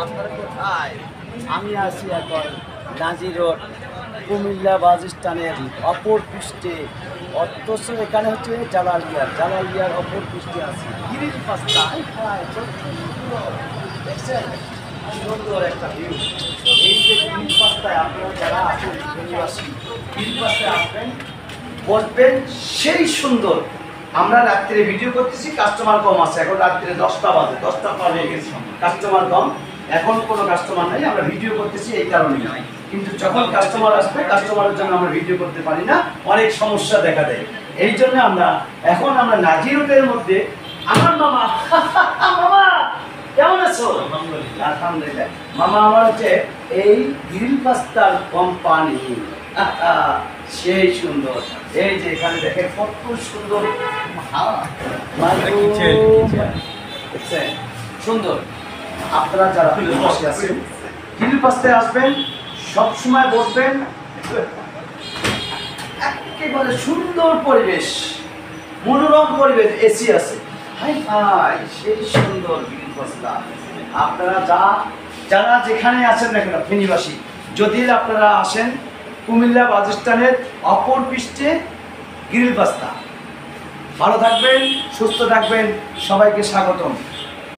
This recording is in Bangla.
আপনারা কোথায়? আমি আছি এখন নাজির রোড কুমিল্লা বাস স্ট্যান্ডের অপর পৃষ্ঠে, অথচ এখানে হচ্ছে জালালিয়ার অপর পৃষ্ঠে আছে গিরিল পাস্তা। দেখছেন সুন্দর একটা ভিউ। এই যে গিরিল পাস্তায় আপনারা যারা আছেন নিবাসী, গিরিল পাস্তায় আসবেন, বলবেন সেই সুন্দর। আমরা রাত্রে ভিডিও করতেছি, কাস্টমার কম আছে, এখন রাত্রে 10টা বাজে, 10টা পার হয়ে গেছে, কাস্টমার কম, এখন কোনো কাস্টমার নেই, আমরা ভিডিও করতেছি এই কারণে নয়। কিন্তু যখন কাস্টমার আসবে, কাস্টমারের জন্য আমরা ভিডিও করতে পারি না, অনেক সমস্যা দেখা দেয়। এই জন্য আমরা এখন নাজির রোডের মধ্যে আমার মামা মামা কেমন আছো? আলহামদুলিল্লাহ। মামা আমার হচ্ছে এই গ্রিল পাস্তার কোম্পানি, সেই সুন্দর। এই যে এখানে দেখেন কত সুন্দর সুন্দর। আপনারা যারা পাশে আছেন গ্রিল পাস্তায় আসবেন, সবসময় বসবেন, একেবারে সুন্দর পরিবেশ, মনোরম পরিবেশ, এসি আছে, হাই হাই সেই সুন্দর গ্রিল পাস্তা। আপনারা যারা যেখানে আছেন না কেন ফেনীবাসী, যদি আপনারা আসেন কুমিল্লা বাস স্ট্যান্ডের অপর পৃষ্ঠে গ্রিল পাস্তা। ভালো থাকবেন, সুস্থ থাকবেন, সবাইকে স্বাগতম।